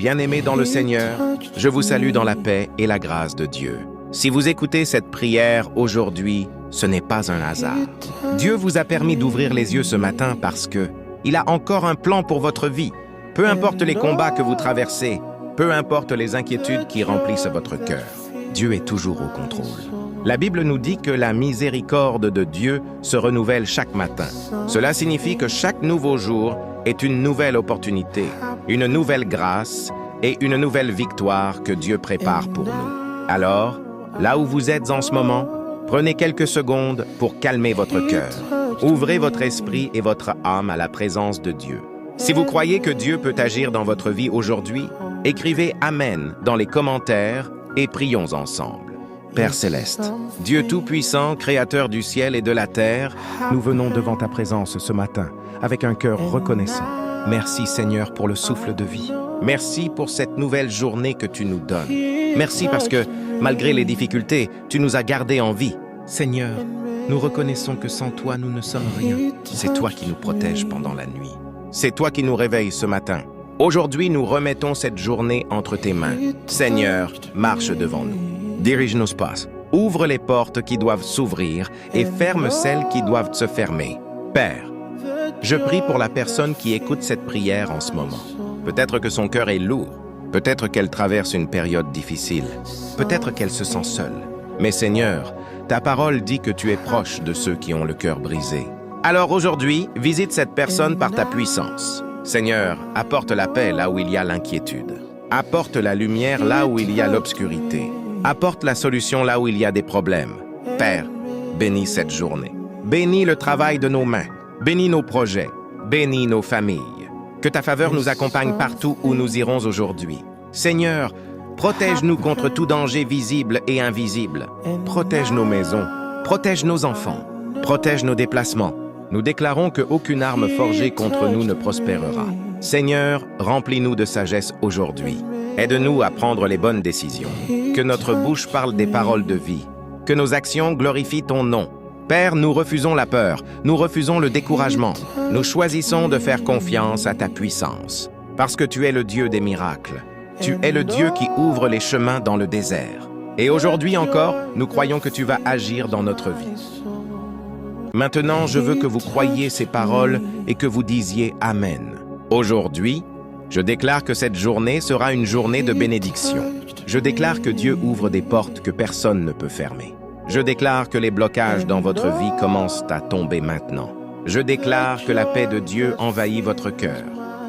Bien-aimés dans le Seigneur, je vous salue dans la paix et la grâce de Dieu. Si vous écoutez cette prière aujourd'hui, ce n'est pas un hasard. Dieu vous a permis d'ouvrir les yeux ce matin parce que il a encore un plan pour votre vie. Peu importe les combats que vous traversez, peu importe les inquiétudes qui remplissent votre cœur, Dieu est toujours au contrôle. La Bible nous dit que la miséricorde de Dieu se renouvelle chaque matin. Cela signifie que chaque nouveau jour est une nouvelle opportunité, une nouvelle grâce et une nouvelle victoire que Dieu prépare pour nous. Alors, là où vous êtes en ce moment, prenez quelques secondes pour calmer votre cœur. Ouvrez votre esprit et votre âme à la présence de Dieu. Si vous croyez que Dieu peut agir dans votre vie aujourd'hui, écrivez Amen dans les commentaires et prions ensemble. Père Céleste, Dieu Tout-Puissant, Créateur du ciel et de la terre, nous venons devant ta présence ce matin avec un cœur reconnaissant. Merci Seigneur pour le souffle de vie. Merci pour cette nouvelle journée que tu nous donnes. Merci parce que, malgré les difficultés, tu nous as gardés en vie. Seigneur, nous reconnaissons que sans toi, nous ne sommes rien. C'est toi qui nous protèges pendant la nuit. C'est toi qui nous réveilles ce matin. Aujourd'hui, nous remettons cette journée entre tes mains. Seigneur, marche devant nous. Dirige nos pas. Ouvre les portes qui doivent s'ouvrir et ferme celles qui doivent se fermer. Père, je prie pour la personne qui écoute cette prière en ce moment. Peut-être que son cœur est lourd. Peut-être qu'elle traverse une période difficile. Peut-être qu'elle se sent seule. Mais Seigneur, ta parole dit que tu es proche de ceux qui ont le cœur brisé. Alors aujourd'hui, visite cette personne par ta puissance. Seigneur, apporte la paix là où il y a l'inquiétude. Apporte la lumière là où il y a l'obscurité. Apporte la solution là où il y a des problèmes. Père, bénis cette journée. Bénis le travail de nos mains. Bénis nos projets. Bénis nos familles. Que ta faveur nous accompagne partout où nous irons aujourd'hui. Seigneur, protège-nous contre tout danger visible et invisible. Protège nos maisons. Protège nos enfants. Protège nos déplacements. Nous déclarons qu'aucune arme forgée contre nous ne prospérera. Seigneur, remplis-nous de sagesse aujourd'hui. Aide-nous à prendre les bonnes décisions. Que notre bouche parle des paroles de vie. Que nos actions glorifient ton nom. Père, nous refusons la peur. Nous refusons le découragement. Nous choisissons de faire confiance à ta puissance. Parce que tu es le Dieu des miracles. Tu es le Dieu qui ouvre les chemins dans le désert. Et aujourd'hui encore, nous croyons que tu vas agir dans notre vie. Maintenant, je veux que vous croyiez ces paroles et que vous disiez Amen. Aujourd'hui, je déclare que cette journée sera une journée de bénédiction. Je déclare que Dieu ouvre des portes que personne ne peut fermer. Je déclare que les blocages dans votre vie commencent à tomber maintenant. Je déclare que la paix de Dieu envahit votre cœur.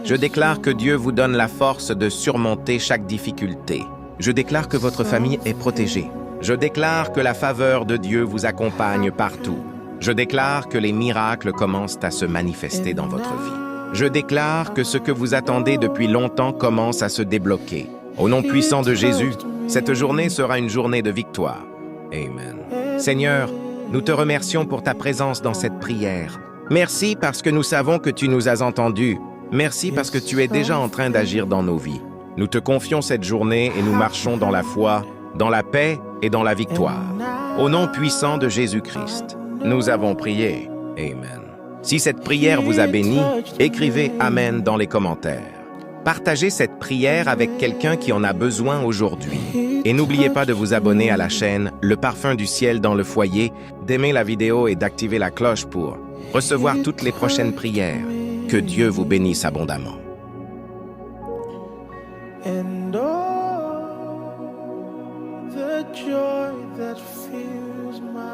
Je déclare que Dieu vous donne la force de surmonter chaque difficulté. Je déclare que votre famille est protégée. Je déclare que la faveur de Dieu vous accompagne partout. Je déclare que les miracles commencent à se manifester dans votre vie. Je déclare que ce que vous attendez depuis longtemps commence à se débloquer. Au nom puissant de Jésus, cette journée sera une journée de victoire. Amen. Seigneur, nous te remercions pour ta présence dans cette prière. Merci parce que nous savons que tu nous as entendus. Merci parce que tu es déjà en train d'agir dans nos vies. Nous te confions cette journée et nous marchons dans la foi, dans la paix et dans la victoire. Au nom puissant de Jésus-Christ, nous avons prié. Amen. Si cette prière vous a béni, écrivez Amen dans les commentaires. Partagez cette prière avec quelqu'un qui en a besoin aujourd'hui. Et n'oubliez pas de vous abonner à la chaîne Le Parfum du Ciel dans le foyer, d'aimer la vidéo et d'activer la cloche pour recevoir toutes les prochaines prières. Que Dieu vous bénisse abondamment. And all the joy that fills my